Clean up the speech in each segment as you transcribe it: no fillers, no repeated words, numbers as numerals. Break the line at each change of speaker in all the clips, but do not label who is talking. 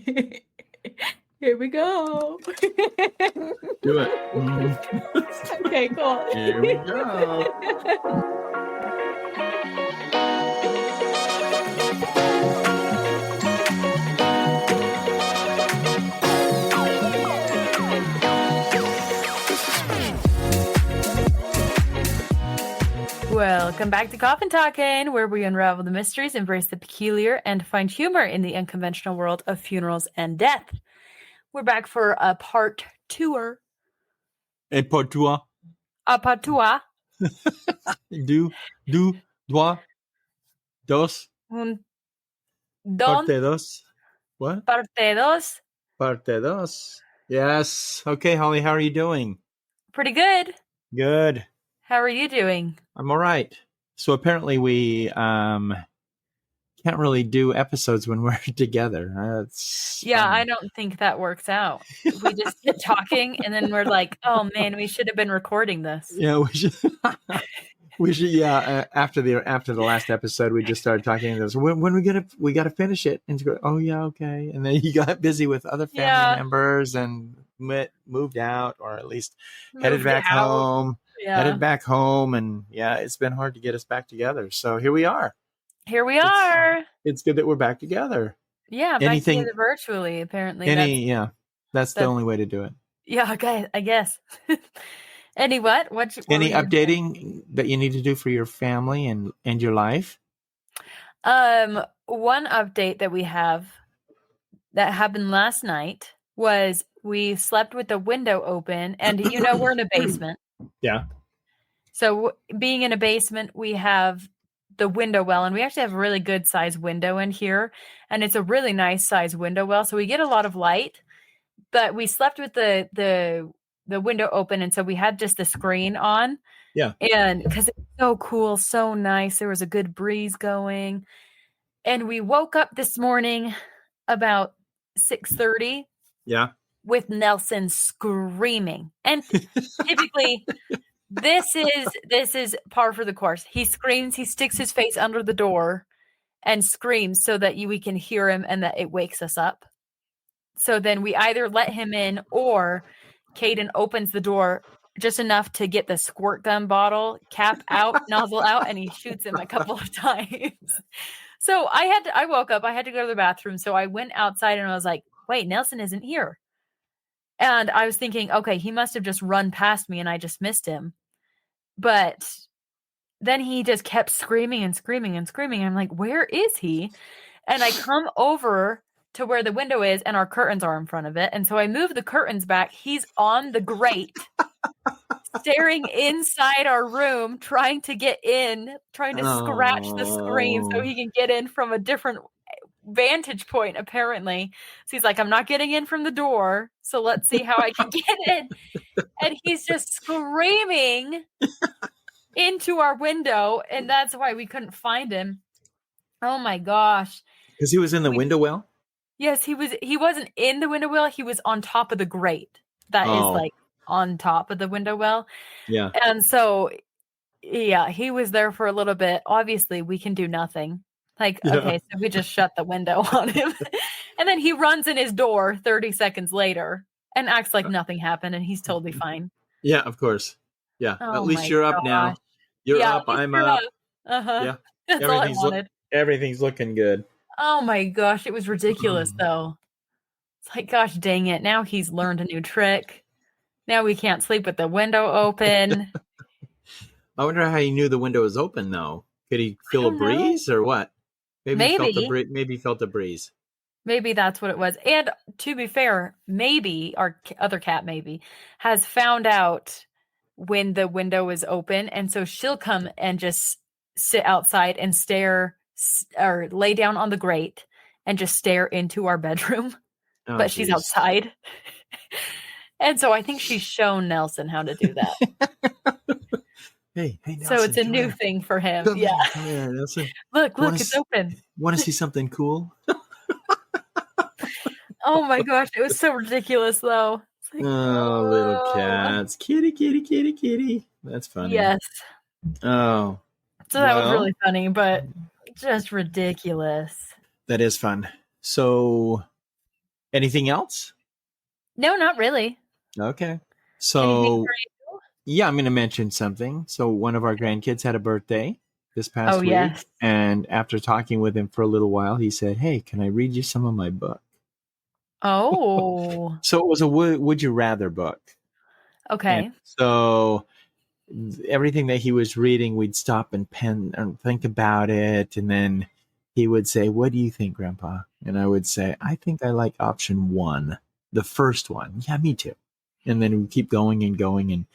Here we go.
Do it.
Okay, cool.
Here we go.
Welcome back to Coffin Talkin', where we unravel the mysteries, embrace the peculiar, and find humor in the unconventional world of funerals and death. We're back for a part two.
Et pour toi.
A part two.
Du, trois, dos,
Don
parte dos. What?
parte dos.
Parte dos. Yes. Okay, Holly, how are you doing?
Pretty good.
Good.
How are you doing?
I'm all right. So apparently we can't really do episodes when we're together.
I don't think that works out. We just get talking and then we're like, oh man, we should have been recording this.
Yeah, we should. We should. Yeah, after the last episode, we just started talking. And when we got to finish it. And go, oh yeah, okay. And then you got busy with other family members and moved out, or at least headed back home. Yeah. Headed back home, and it's been hard to get us back together. So here we are. It's good that we're back together.
Yeah, back together virtually, apparently.
That's the only way to do it.
Yeah, okay, I guess. Any
updating that you need to do for your family and your life?
One update that we have that happened last night was we slept with the window open, and we're in a basement.
Yeah.
So being in a basement, we have the window well, and we actually have a really good size window in here, and it's a really nice size window well, so we get a lot of light. But we slept with the window open, and so we had just the screen on.
Yeah.
And because it's so cool, so nice, there was a good breeze going, and we woke up this morning about 6:30.
Yeah.
With Nelson screaming. And typically this is par for the course. He screams, he sticks his face under the door and screams so that we can hear him and that it wakes us up. So then we either let him in, or Caden opens the door just enough to get the squirt gun bottle cap out, nozzle out, and he shoots him a couple of times. So I woke up, I had to go to the bathroom. So I went outside and I was like, wait, Nelson isn't here. And I was thinking, okay, he must have just run past me and I just missed him. But then he just kept screaming and screaming and screaming. I'm like, where is he? And I come over to where the window is, and our curtains are in front of it. And so I move the curtains back. He's on the grate, staring inside our room, trying to get in, trying to scratch the screen so he can get in from a different vantage point, apparently. So he's like, I'm not getting in from the door, so let's see how I can get in. And he's just screaming into our window, and that's why we couldn't find him. Oh my gosh.
Because he was in the window well?
Yes, he wasn't in the window well, he was on top of the grate that is like on top of the window well.
Yeah.
And so he was there for a little bit. Obviously we can do nothing. Okay, so we just shut the window on him. And then he runs in his door 30 seconds later and acts like nothing happened, and he's totally fine.
Yeah, of course. Yeah. At least you're up now. You're up, I'm up.
Uh-huh.
Yeah.
That's all I wanted.
Everything's looking good.
Oh my gosh, it was ridiculous though. It's like, gosh dang it. Now he's learned a new trick. Now we can't sleep with the window open.
I wonder how he knew the window was open though. Could he feel a breeze or what? Maybe he felt a breeze.
Maybe that's what it was. And to be fair, maybe our other cat has found out when the window is open. And so she'll come and just sit outside and stare or lay down on the grate and just stare into our bedroom. But she's outside. And so I think she's shown Nelson how to do that.
Hey, Nelson,
so it's a new thing for him.
Come here, Nelson.
Look, it's open.
Want to see something cool?
Oh my gosh, it was so ridiculous though.
Like, little cats. Kitty. That's funny.
Yes.
Oh.
So that was really funny, but just ridiculous.
That is fun. So Anything else?
No, not really.
Okay.
Anything
So,
for you?
yeah, I'm going to mention something. So, one of our grandkids had a birthday this past
Oh,
week.
yes.
And after talking with him for a little while, he said, "Hey, can I read you some of my book?"
Oh,
So, it was a would you rather book. And
okay.
so, everything that he was reading, we'd stop and pen and think about it. And then he would say, "What do you think, Grandpa?" And I would say, "I think I like option 1, the first one." "Yeah, me too." And then we keep going and going. And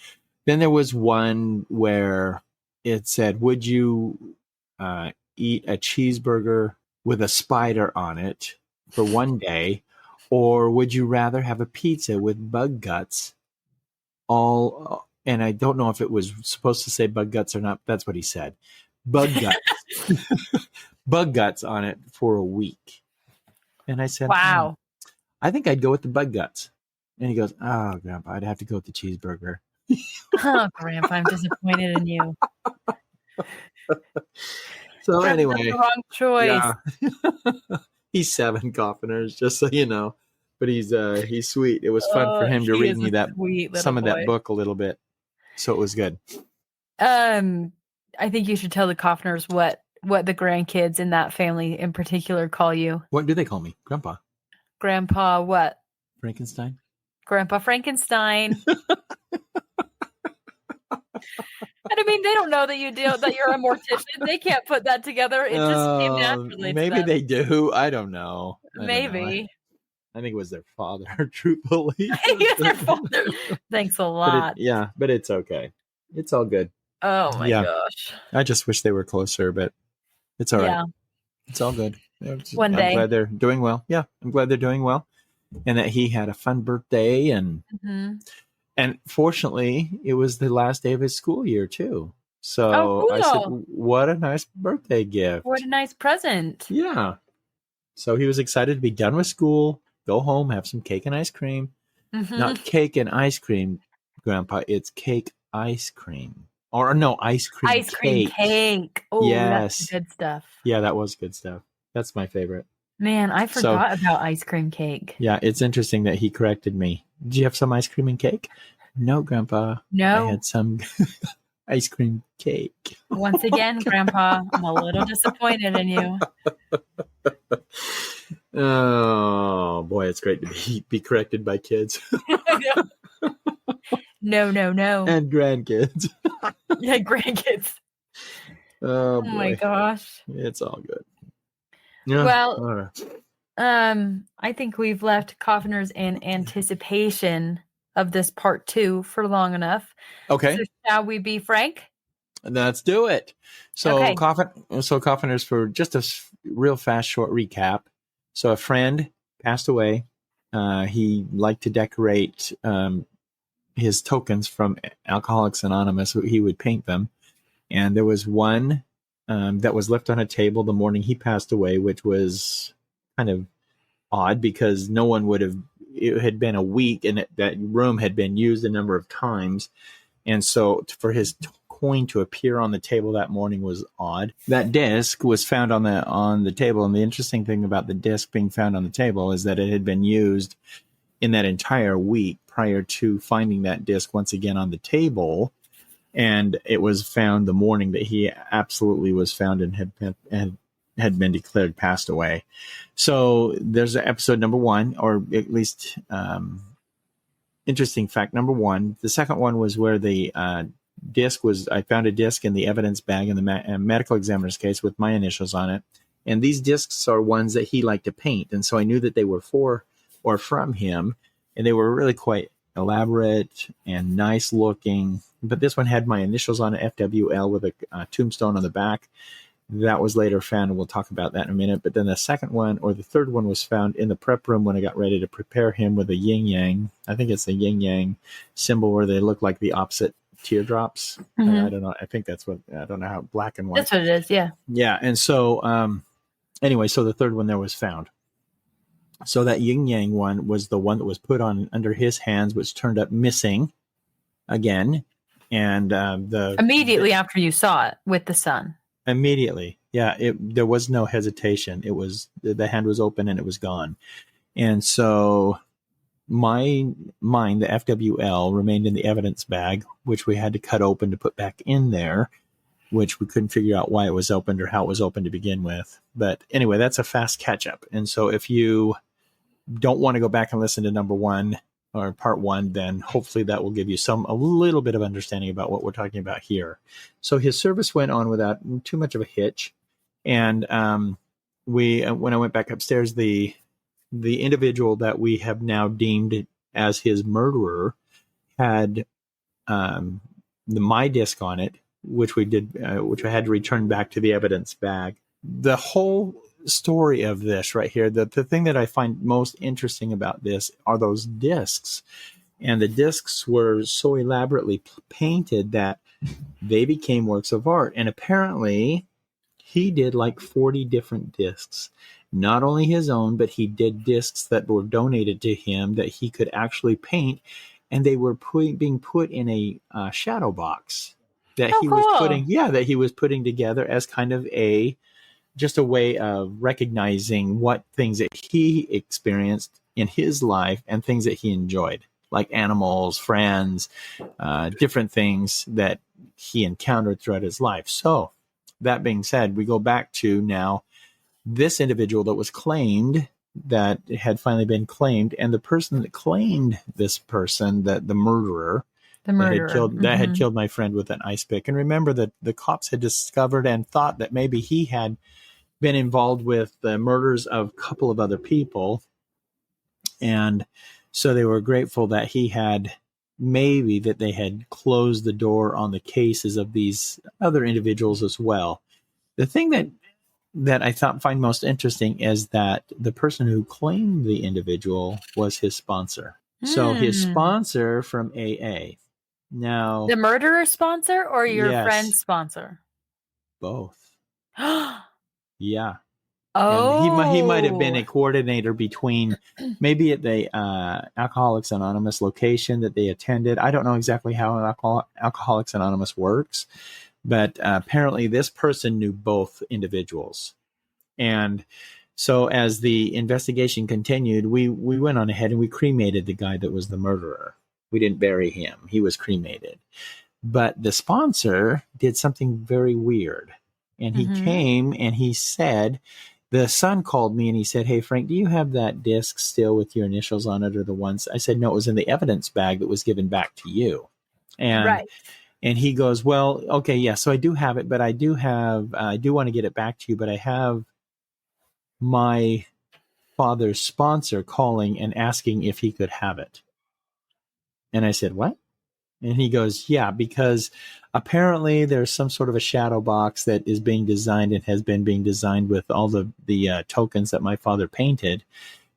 then there was one where it said, "Would you eat a cheeseburger with a spider on it for one day? Or would you rather have a pizza with bug guts all?" And I don't know if it was supposed to say bug guts or not. That's what he said. Bug guts. Bug guts on it for a week. And I said,
Wow.
I think I'd go with the bug guts. And he goes, "Oh, Grandpa, I'd have to go with the cheeseburger."
Oh, Grandpa, I'm disappointed in you.
So
Grandpa,
anyway,
that's the wrong choice.
yeah. He's 7, Coffeners, just so you know. But he's sweet. It was fun for him to
He
read
is
me
a
that
sweet little
some of that
boy.
book a little bit. So it was good.
I think you should tell the Coffners what the grandkids in that family in particular call you.
What do they call me? Grandpa
Grandpa what?
Frankenstein?
Grandpa Frankenstein. And I mean, they don't know that you're a mortician. They can't put that together. It just came naturally to
Maybe
them.
they do. I don't know.
Maybe.
I think it was their father, truthfully.
It's their father. Thanks a lot.
But it's okay. It's all good.
Oh my gosh.
I just wish they were closer, but it's all right.
Yeah.
It's all good.
One day.
I'm glad they're doing well. Yeah, I'm glad they're doing well. And that he had a fun birthday. And fortunately, it was the last day of his school year, too. So
cool.
I said, what a nice birthday gift.
What a nice present.
Yeah. So he was excited to be done with school, go home, have some cake and ice cream. Not cake and ice cream, Grandpa. It's cake ice cream. Or no, ice cream cake.
Ice cream cake. Oh,
yes.
That's good stuff.
Yeah, that was good stuff. That's my favorite.
Man, I forgot about ice cream cake.
Yeah, it's interesting that he corrected me. "Did you have some ice cream and cake?" "No, Grandpa.
No.
I had some ice cream cake."
Once again, Grandpa, I'm a little disappointed in you.
Oh, boy, it's great to be corrected by kids.
No.
And grandkids.
Yeah, grandkids.
Oh, boy.
My gosh.
It's all good. Yeah.
Well, I think we've left Coffeners in anticipation of this part 2 for long enough.
Okay.
So shall we be frank?
Let's do it. So,
okay.
Coffeners, for just a real fast, short recap. So, a friend passed away. He liked to decorate his tokens from Alcoholics Anonymous. He would paint them. And there was one that was left on a table the morning he passed away, which was kind of odd because no one would have. It had been a week, and that room had been used a number of times, and so for his coin to appear on the table that morning was odd. That disc was found on the table, and the interesting thing about the disc being found on the table is that it had been used in that entire week prior to finding that disc once again on the table. And it was found the morning that he absolutely was found and had been declared passed away. So there's episode number 1, or at least interesting fact number 1. The second one was where the disc was. I found a disc in the evidence bag in the medical examiner's case with my initials on it. And these discs are ones that he liked to paint. And so I knew that they were for or from him. And they were really quite elaborate and nice looking. But this one had my initials on it, FWL, with a tombstone on the back. That was later found, and we'll talk about that in a minute. But then the second one, or the third one, was found in the prep room when I got ready to prepare him with a yin-yang. I think it's the yin-yang symbol where they look like the opposite teardrops. I don't know. I think that's what, I don't know how, black and white.
That's what it is, yeah.
Yeah, and so, anyway, so the third one there was found. So that yin-yang one was the one that was put on under his hands, which turned up missing again. And
immediately after you saw it with the sun.
Immediately. Yeah. There was no hesitation. It was, the hand was open and it was gone. And so mine, the FWL, remained in the evidence bag, which we had to cut open to put back in there, which we couldn't figure out why it was opened or how it was opened to begin with. But anyway, that's a fast catch up. And so if you don't want to go back and listen to number 1 or part 1, then hopefully that will give you a little bit of understanding about what we're talking about here. So his service went on without too much of a hitch. And when I went back upstairs, the individual that we have now deemed as his murderer had my disc on it, which I had to return back to the evidence bag. The whole story of this right here, the thing that I find most interesting about this are those discs. And the discs were so elaborately painted that they became works of art. And apparently he did like 40 different discs. Not only his own, but he did discs that were donated to him that he could actually paint, and they were being put in a shadow box that he was putting together as kind of just a way of recognizing what things that he experienced in his life and things that he enjoyed, like animals, friends, different things that he encountered throughout his life. So that being said, we go back to now this individual that was claimed, that had finally been claimed, and the person that claimed this person, that the murderer, that had killed my friend with an ice pick. And remember that the cops had discovered and thought that maybe he had been involved with the murders of a couple of other people. And so they were grateful that they had closed the door on the cases of these other individuals as well. The thing that I find most interesting is that the person who claimed the individual was his sponsor. So his sponsor from AA. Now,
the murderer sponsor or your friend's sponsor?
Both. Yeah.
Oh.
And he might have been a coordinator between maybe at the Alcoholics Anonymous location that they attended. I don't know exactly how Alcoholics Anonymous works, but apparently this person knew both individuals. And so as the investigation continued, we went on ahead and we cremated the guy that was the murderer. We didn't bury him. He was cremated. But the sponsor did something very weird. And he came and he said, the son called me and he said, "Hey, Frank, do you have that disc still with your initials on it, or the ones?" I said, "No, it was in the evidence bag that was given back to you." And he goes, "Well, okay, yeah, so I do have it, but I do want to get it back to you, but I have my father's sponsor calling and asking if he could have it." And I said, "What?" And he goes, "Yeah, because apparently there's some sort of a shadow box that is being designed and has been being designed with all the tokens that my father painted.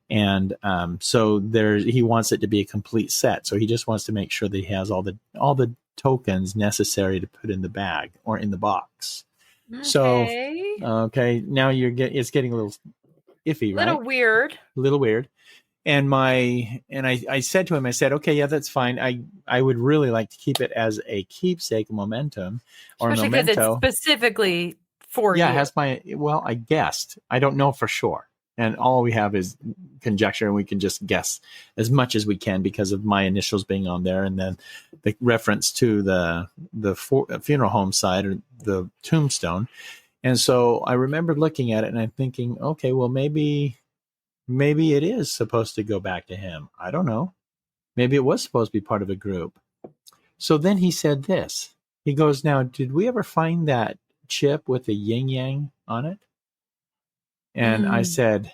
And so he wants it to be a complete set. So he just wants to make sure that he has all the tokens necessary to put in the bag or in the box."
Okay.
So, now it's getting a little iffy, right? A little weird. And I said to him, I said, "Okay, yeah, that's fine. I would really like to keep it as a keepsake, momentum, or
especially
memento."
Because it's specifically for you.
Yeah, it has I guessed. I don't know for sure. And all we have is conjecture, and we can just guess as much as we can because of my initials being on there, and then the reference to the funeral home side or the tombstone. And so I remember looking at it and I'm thinking, okay, well, maybe it is supposed to go back to him. I don't know. Maybe it was supposed to be part of a group. So then he said this. He goes, "Now, did we ever find that chip with the yin yang on it?" And I said,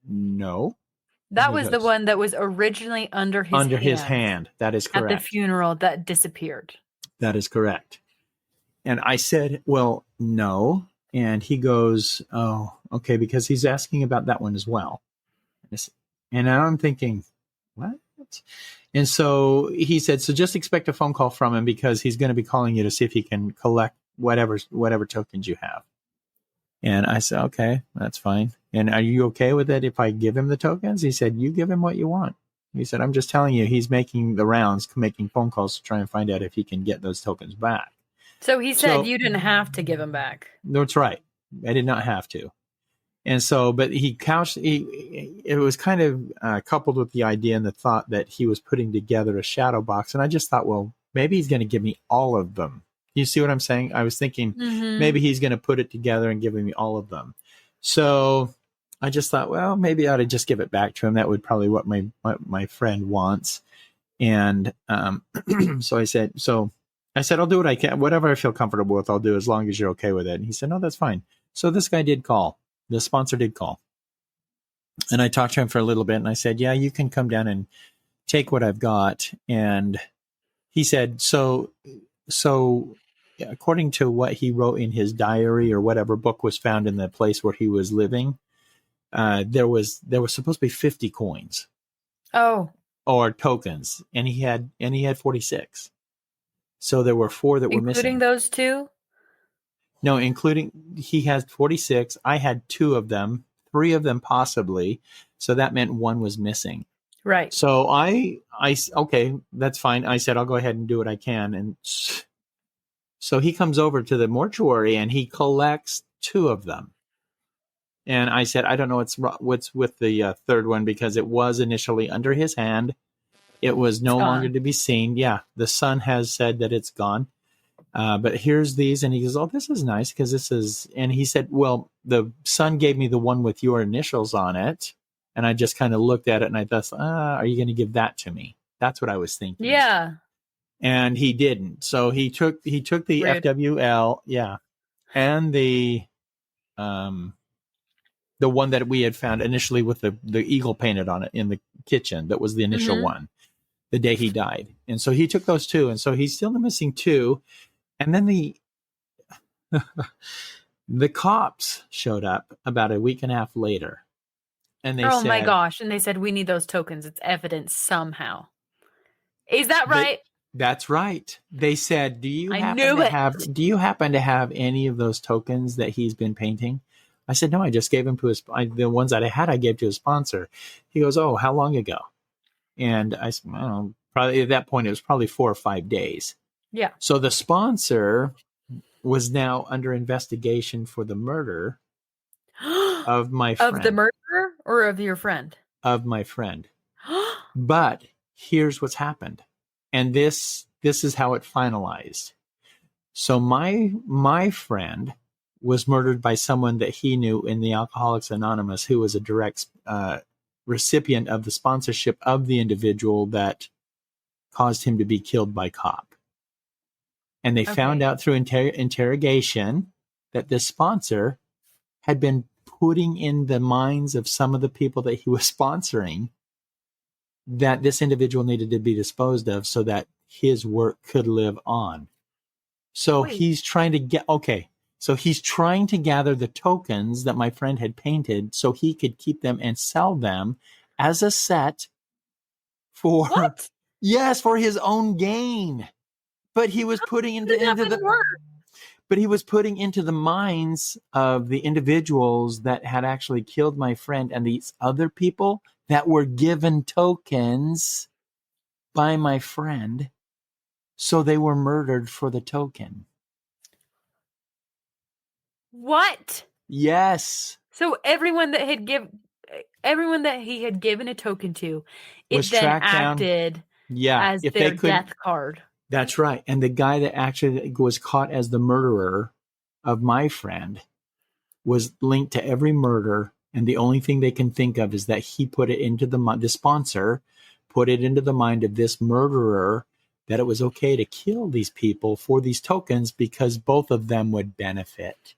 "No."
That was the one that was originally under his
hand. That is correct.
At the funeral that disappeared. That is correct.
And I said, "Well, no." And he goes, "Oh, okay," because he's asking about that one as well. And now I'm thinking, what? And so he said, "So just expect a phone call from him because he's going to be calling you to see if he can collect whatever tokens you have." And I said, "Okay, that's fine. And are you okay with it if I give him the tokens?" He said, "You give him what you want." He said, "I'm just telling you, he's making the rounds, making phone calls to try and find out if he can get those tokens back."
So he said you didn't have to give them back.
That's right. I did not have to. And so, but it was kind of coupled with the idea and the thought that he was putting together a shadow box. And I just thought, well, maybe he's going to give me all of them. You see what I'm saying? I was thinking maybe he's going to put it together and give me all of them. So I just thought, well, maybe I ought to just give it back to him. That would probably what my friend wants. And so I said, I'll do what I can. Whatever I feel comfortable with, I'll do as long as you're okay with it. And he said, no, that's fine. So this guy did call. The sponsor did call. And I talked to him for a little bit and I said, yeah, you can come down and take what I've got. And he said, so according to what he wrote in his diary or whatever book was found in the place where he was living, there was supposed to be 50 coins.
Oh.
Or tokens. And he had 46. So there were 4 that were missing.
Including those 2?
No, he has 46. I had 2 of them, 3 of them possibly. So that meant 1 was missing.
Right.
So I okay, that's fine. I said, I'll go ahead and do what I can. And so he comes over to the mortuary and he collects 2 of them. And I said, I don't know what's with the 3rd one because it was initially under his hand. It was no longer to be seen. Yeah, the son has said that it's gone. But here's these. And he goes, oh, this is nice because this is. And he said, well, the son gave me the one with your initials on it. And I just kind of looked at it and I thought, are you going to give that to me? That's what I was thinking.
Yeah.
And he didn't. So he took the
Rude.
FWL. Yeah. And the one that we had found initially with the eagle painted on it in the kitchen. That was the initial one the day he died. And so he took those 2. And so he's still missing 2. And then the cops showed up about a week and a half later. And they said,
my gosh. And they said, we need those tokens. It's evidence somehow. Is that right?
That's right. They said, do you happen to have any of those tokens that he's been painting? I said, no, I just gave him to the ones that I gave to his sponsor. He goes, oh, how long ago? And I said, I don't know, probably at that point, it was probably 4 or 5 days.
Yeah.
So the sponsor was now under investigation for the murder of my friend.
Of the murderer or of your friend?
Of my friend. But here's what's happened. And this is how it finalized. So my friend was murdered by someone that he knew in the Alcoholics Anonymous who was a direct recipient of the sponsorship of the individual that caused him to be killed by cop. And they found out through interrogation that this sponsor had been putting in the minds of some of the people that he was sponsoring that this individual needed to be disposed of so that his work could live on. So he's trying to he's trying to gather the tokens that my friend had painted so he could keep them and sell them as a set for for his own gain. But he was putting into the minds of the individuals that had actually killed my friend and these other people that were given tokens by my friend. So they were murdered for the token.
What?
Yes.
So everyone that he had given a token to,
was
then
tracked
acted as their death card.
That's right. And the guy that actually was caught as the murderer of my friend was linked to every murder. And the only thing they can think of is that he put it into the sponsor, put it into the mind of this murderer that it was okay to kill these people for these tokens because both of them would benefit.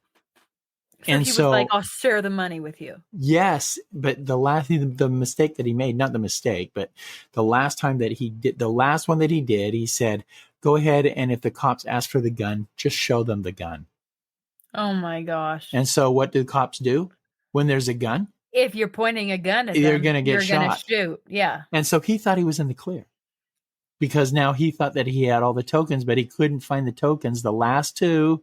So he was like, I'll share the money with you.
Yes. But the mistake that he made, not the mistake, but the last one that he did, he said, go ahead. And if the cops ask for the gun, just show them the gun.
Oh my gosh.
And so what do the cops do when there's a gun?
If you're pointing a gun at them,
you're going to get shot.
You're going to shoot. Yeah.
And so he thought he was in the clear because now he thought that he had all the tokens, but he couldn't find the tokens, the last 2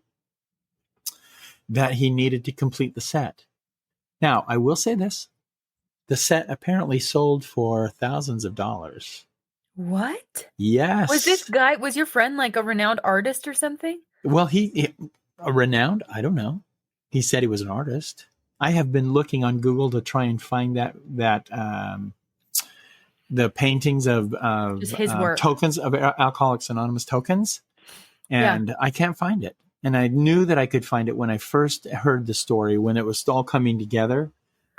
that he needed to complete the set. Now, I will say this. The set apparently sold for thousands of dollars.
What?
Yes.
Was your friend like a renowned artist or something?
Well, a renowned? I don't know. He said he was an artist. I have been looking on Google to try and find the paintings of
Just his work.
tokens of Alcoholics Anonymous tokens, and I can't find it. And I knew that I could find it when I first heard the story, when it was all coming together.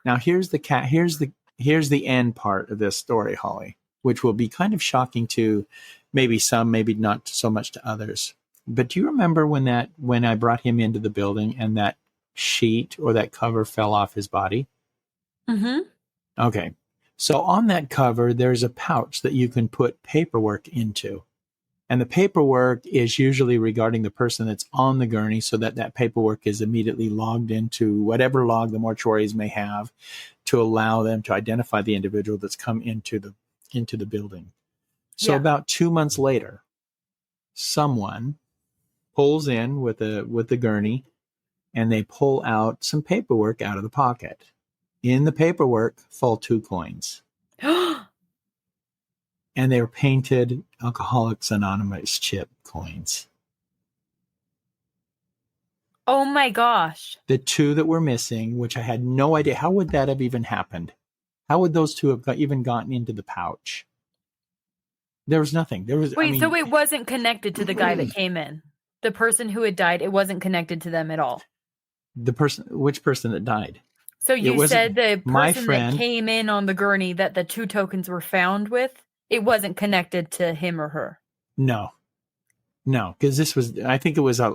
Now here's the end part of this story, Holly, which will be kind of shocking to maybe some, maybe not so much to others. But do you remember when I brought him into the building and that sheet or that cover fell off his body?
Mm-hmm.
Okay. So on that cover, there's a pouch that you can put paperwork into. And the paperwork is usually regarding the person that's on the gurney, so that paperwork is immediately logged into whatever log the mortuaries may have to allow them to identify the individual that's come into the building. So about 2 months later, someone pulls in with the gurney, and they pull out some paperwork out of the pocket. In the paperwork fall 2 coins. And they were painted Alcoholics Anonymous chip coins.
Oh my gosh.
The 2 that were missing, which I had no idea. How would that have even happened? How would those 2 have even gotten into the pouch? There was nothing.
So it wasn't connected to the guy that came in. The person who had died, it wasn't connected to them at all.
Which person that died?
So you said the person that came in on the gurney that the 2 tokens were found with, it wasn't connected to him or her.
No, because I think it was like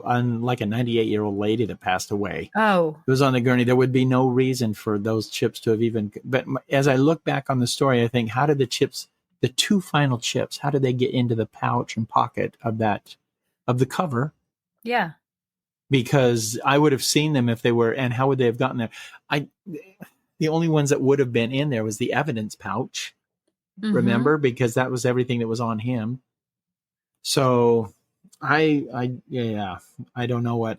a 98-year-old lady that passed away.
Oh.
It was on the gurney. There would be no reason for those chips to have even, but as I look back on the story, I think, how did the 2 final chips, how did they get into the pouch and pocket of the cover?
Yeah.
Because I would have seen them if they were, and how would they have gotten there? The only ones that would have been in there was the evidence pouch. Mm-hmm. Remember, because that was everything that was on him. So I don't know I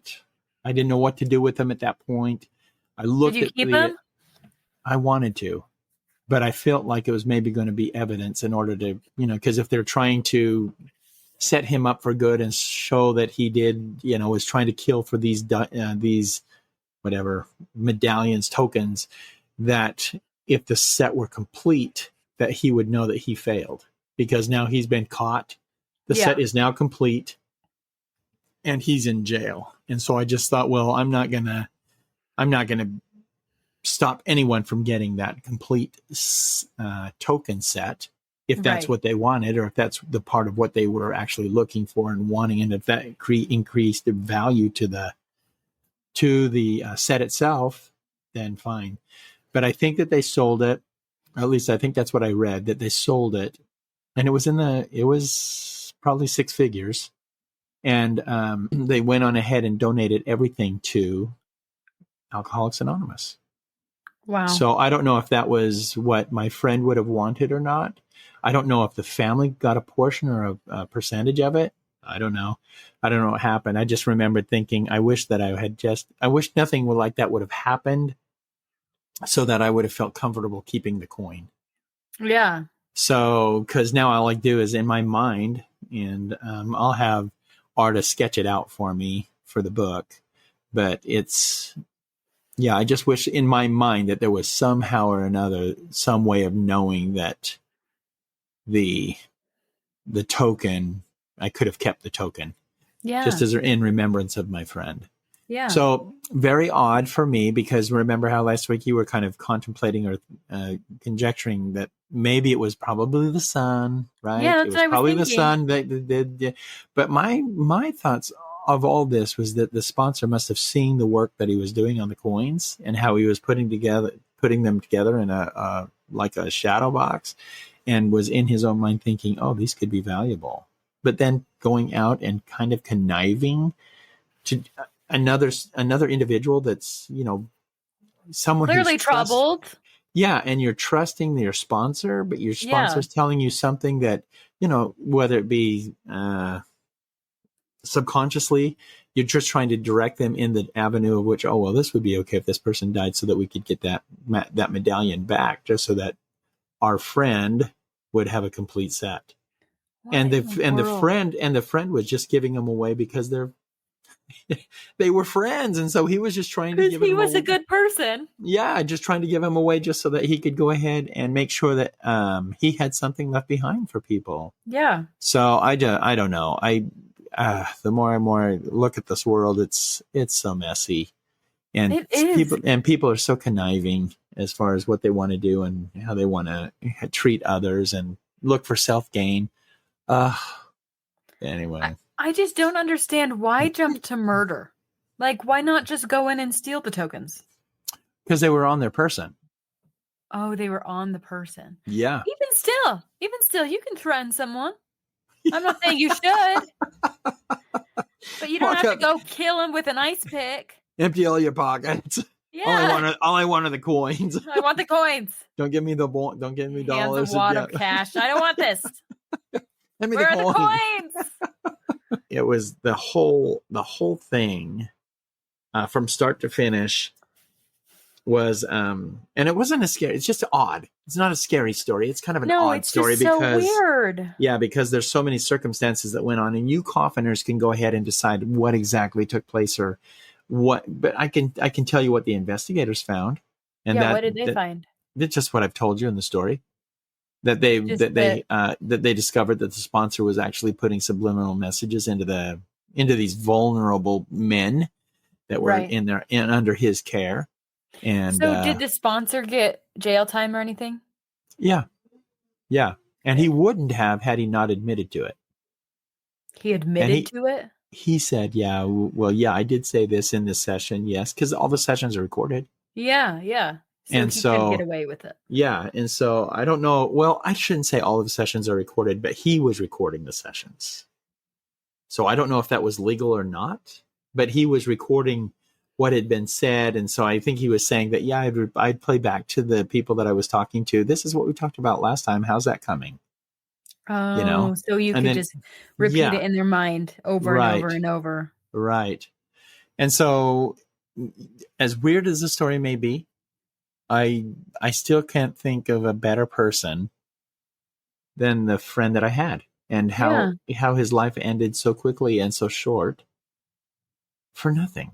didn't know what to do with them at that point. I looked
Did you keep them?
I wanted to, but I felt like it was maybe going to be evidence in order to, because if they're trying to set him up for good and show that he did, was trying to kill for these whatever medallions, tokens, that if the set were complete, that he would know that he failed, because now he's been caught. The set is now complete and he's in jail. And so I just thought, well, I'm not going to stop anyone from getting that complete token set, if that's what they wanted, or if that's the part of what they were actually looking for and wanting. And if that increased the value to the set itself, then fine. But I think that they sold it. At least I think that's what I read, that they sold it, and it was probably 6 figures. And they went on ahead and donated everything to Alcoholics Anonymous.
Wow.
So I don't know if that was what my friend would have wanted or not. I don't know if the family got a portion or a percentage of it. I don't know. I don't know what happened. I just remembered thinking, I wish nothing like that would have happened, so that I would have felt comfortable keeping the coin.
Yeah.
So, because now all I do is in my mind, and I'll have artists sketch it out for me for the book. But I just wish in my mind that there was somehow or another, some way of knowing that the token, I could have kept the token.
Yeah.
Just as in remembrance of my friend.
Yeah.
So very odd for me, because remember how last week you were kind of contemplating or conjecturing that maybe it was probably the son, right?
Yeah, that's
it was probably the son. But my thoughts of all this was that the sponsor must have seen the work that he was doing on the coins and how he was putting them together in a like a shadow box, and was in his own mind thinking, oh, these could be valuable. But then going out and kind of conniving to another individual that's, someone
clearly
who's
troubled.
Yeah. And you're trusting your sponsor, but your sponsor's telling you something that, whether it be subconsciously, you're just trying to direct them in the avenue of which, oh, well, this would be okay if this person died, so that we could get that medallion back, just so that our friend would have a complete set. And the friend was just giving them away because they're they were friends, and so he was just trying to
Because
give
he
him
was a good person.
Yeah, just trying to give him away just so that he could go ahead and make sure that he had something left behind for people.
Yeah.
So I don't know. The more and more I look at this world, it's so messy, and
It is.
people are so conniving as far as what they want to do and how they want to treat others and look for self gain. Anyway,
I just don't understand why jump to murder. Like, why not just go in and steal the tokens?
because they were on their person.
Oh, they were on the person.
Yeah.
Even still, you can threaten someone. I'm not saying you should, but you don't
Walk
have
up.
to go kill him with an ice pick.
Empty all your pockets.
Yeah,
All I want are the coins.
I want the coins.
Don't give me dollars.
Hands a wad of cash. I don't want this.
Give me
Where
the
are
coins.
the coins?
It was the whole thing from start to finish was and it wasn't a scary. It's just odd. It's not a scary story. It's kind of an odd story
just so
because
weird.
Yeah, because there's so many circumstances that went on, and you coffiners can go ahead and decide what exactly took place or what. But I can tell you what the investigators found, and
what did they find?
That's just what I've told you in the story. That they discovered that the sponsor was actually putting subliminal messages into these vulnerable men that were under his care. And
so did the sponsor get jail time or anything?
Yeah. And he wouldn't have had he not admitted to it.
He admitted to it?
He said, yeah, well, yeah, I did say this in this session. Yes. Because all the sessions are recorded.
Yeah. So he could get away with it.
Yeah. And so I don't know. Well, I shouldn't say all of the sessions are recorded, but he was recording the sessions. So I don't know if that was legal or not, but he was recording what had been said. And so I think he was saying that, yeah, I'd play back to the people that I was talking to. This is what we talked about last time. How's that coming?
Oh, so you could just repeat it in their mind over and over and over.
Right. And so as weird as the story may be, I still can't think of a better person than the friend that I had, and how his life ended so quickly and so short for nothing.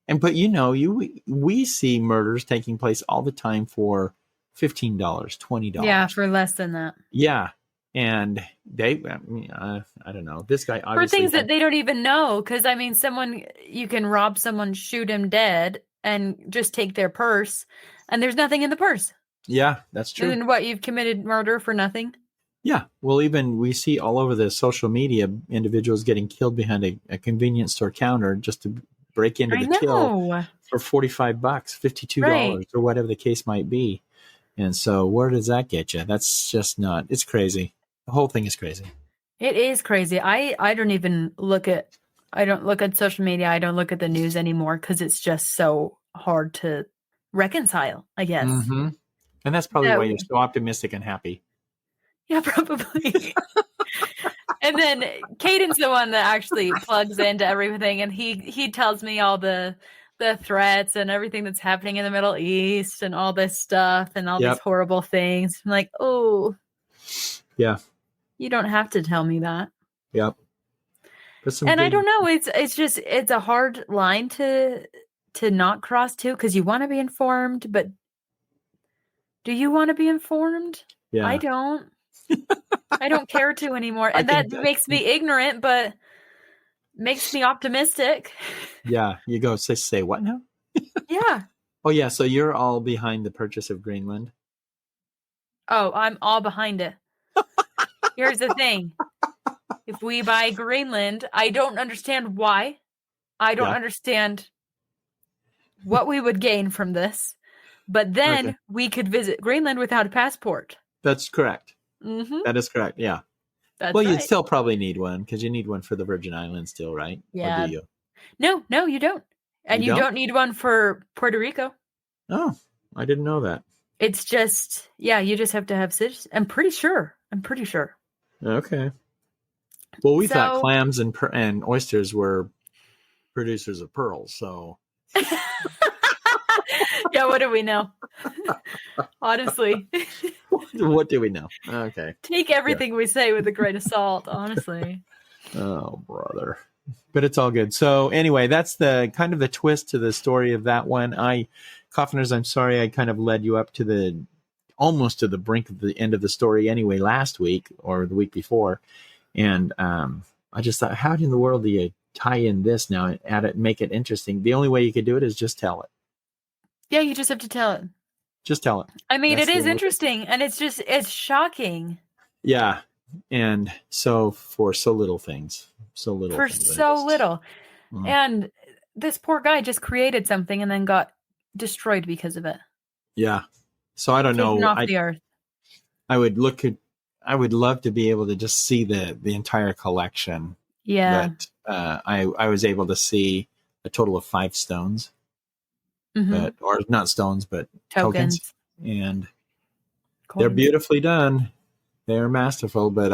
And but we see murders taking place all the time for $15, $20.
Yeah, for less than that.
Yeah, and I don't know. This guy obviously
for things that they don't even know, because I mean, you can rob someone, shoot him dead, and just take their purse, and there's nothing in the purse.
Yeah, that's true.
And what, you've committed murder for nothing?
Yeah. Well, even we see all over the social media individuals getting killed behind a convenience store counter just to break into the till for $45, $52, or whatever the case might be. And so where does that get you? That's just not, it's crazy. The whole thing is crazy.
It is crazy. I don't even look at social media. I don't look at the news anymore because it's just so hard to reconcile, I guess.
Mm-hmm. And that's probably why you're so optimistic and happy.
Yeah, probably. And then Caden's the one that actually plugs into everything, and he tells me all the threats and everything that's happening in the Middle East and all this stuff and all these horrible things. I'm like, oh,
yeah,
you don't have to tell me that.
Yep.
And I don't know. It's a hard line to not cross too, because you want to be informed, but do you want to be informed?
Yeah,
I don't. I don't care to anymore. And that makes me ignorant, but makes me optimistic.
Yeah. You go say what now?
Yeah.
Oh, yeah. So you're all behind the purchase of Greenland?
Oh, I'm all behind it. Here's the thing. If we buy Greenland, I don't understand why. I don't understand what we would gain from this. But then we could visit Greenland without a passport.
That's correct.
Mm-hmm.
That is correct. Yeah. You'd still probably need one because you need one for the Virgin Islands still, right?
Yeah.
Or do you?
No, you don't. And you don't need one for Puerto Rico.
Oh, I didn't know that.
It's just, you just have to have citizens. I'm pretty sure.
Okay. Well, we thought clams and oysters were producers of pearls, so.
Yeah, what do we know? Honestly.
What do we know? Okay.
Take everything we say with a grain of salt, honestly.
Oh, brother. But it's all good. So anyway, that's the kind of the twist to the story of that one. Coffeners, I'm sorry I kind of led you up to almost to the brink of the end of the story anyway last week or the week before. And I just thought, how in the world do you tie in this now and add it and make it interesting? The only way you could do it is just tell it.
Yeah, you just have to tell it.
Just tell it.
I mean, it is interesting, and it's shocking.
Yeah. And so for so little things. And
this poor guy just created something and then got destroyed because of it.
Yeah. So I don't know.
Off the earth.
I would love to be able to just see the entire collection.
Yeah.
But I was able to see a total of 5 stones.
Mm-hmm.
Or not stones, but tokens. And
Coins.
They're beautifully done. They're masterful. But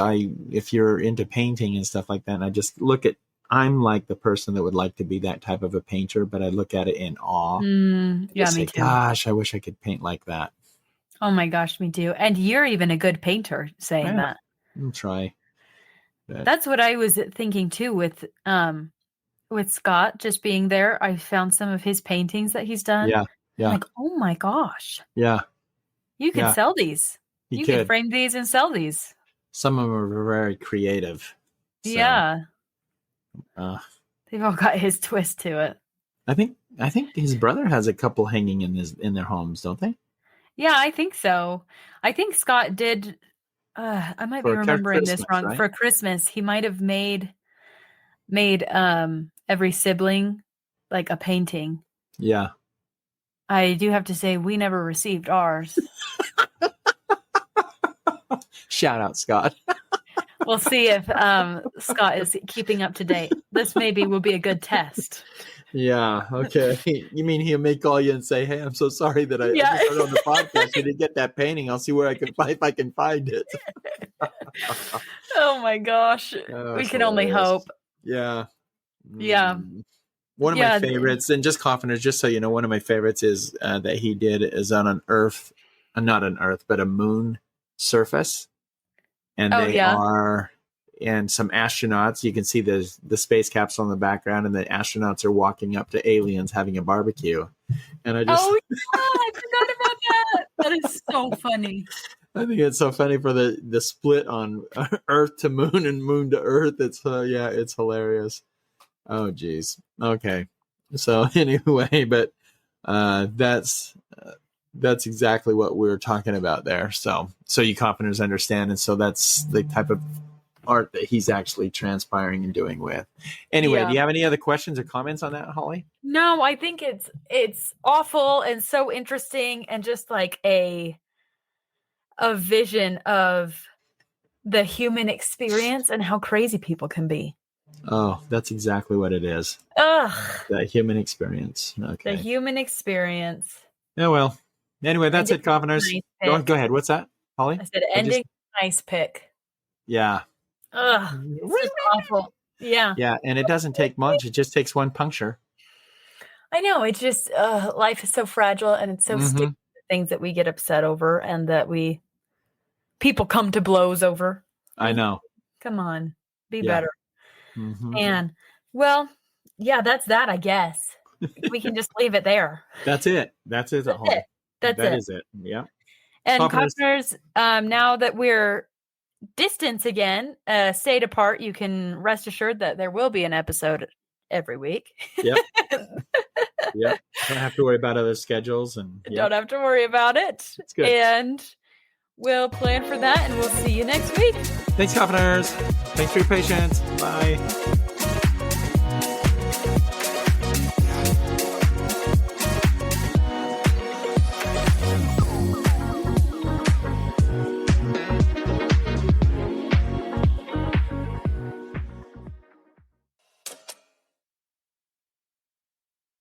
if you're into painting and stuff like that, and I just I'm like the person that would like to be that type of a painter, but I look at it in awe.
Yeah, me too.
Gosh, I wish I could paint like that.
Oh my gosh, me too. And you're even a good painter saying that.
I'll try.
But that's what I was thinking too with Scott just being there. I found some of his paintings that he's done.
Yeah. Yeah.
I'm like, oh my gosh.
Yeah.
You can sell these. You can frame these and sell these.
Some of them are very creative. So,
yeah. They've all got his twist to it.
I think his brother has a couple hanging in their homes, don't they?
Yeah, I think so. I think Scott did. I might be remembering this wrong. Right? For Christmas, he might have made every sibling like a painting.
Yeah.
I do have to say we never received ours.
Shout out, Scott.
We'll see if Scott is keeping up to date. This maybe will be a good test.
Yeah. Okay. You mean he'll may call you and say, "Hey, I'm so sorry that I heard on the podcast you didn't get that painting. I'll see where I can find if I can find it."
Oh my gosh, we can only hope.
Yeah.
Yeah.
One of my favorites, and just Coffeners, just so you know, one of my favorites is that he did is on not an Earth, but a moon surface, and and some astronauts. You can see the space capsule in the background, and the astronauts are walking up to aliens having a barbecue. And I
forgot about that. That is so funny.
I think it's so funny for the split on Earth to Moon and Moon to Earth. It's it's hilarious. Oh geez. Okay. So anyway, but that's exactly what we were talking about there. So you Coffeners understand, and so that's the type of art that he's actually transpiring and doing with. Anyway, do you have any other questions or comments on that, Holly?
No, I think it's awful and so interesting, and just like a vision of the human experience and how crazy people can be.
Oh, that's exactly what it is.
Ugh.
The human experience. Okay.
The human experience.
Yeah, well. Anyway, that's it, Coffeners. Nice go ahead. What's that, Holly?
I said ending nice pick.
Yeah.
Ugh. It's awful. Yeah.
Yeah, and it doesn't take much. It just takes one puncture.
I know. It's just life is so fragile, and it's so stupid, things that we get upset over and that people come to blows over.
I know.
Come on. Be better.
Mm-hmm.
And that's that, I guess. We can just leave it there.
That's it. That's it. That is it. Yeah.
And Coffeners, now that we're distance again, stayed apart, you can rest assured that there will be an episode every week.
Yep. Yep. Don't have to worry about other schedules, and
don't have to worry about it.
It's good.
And we'll plan for that, and we'll see you next week.
Thanks, Coffeners. Thanks for your patience. Bye.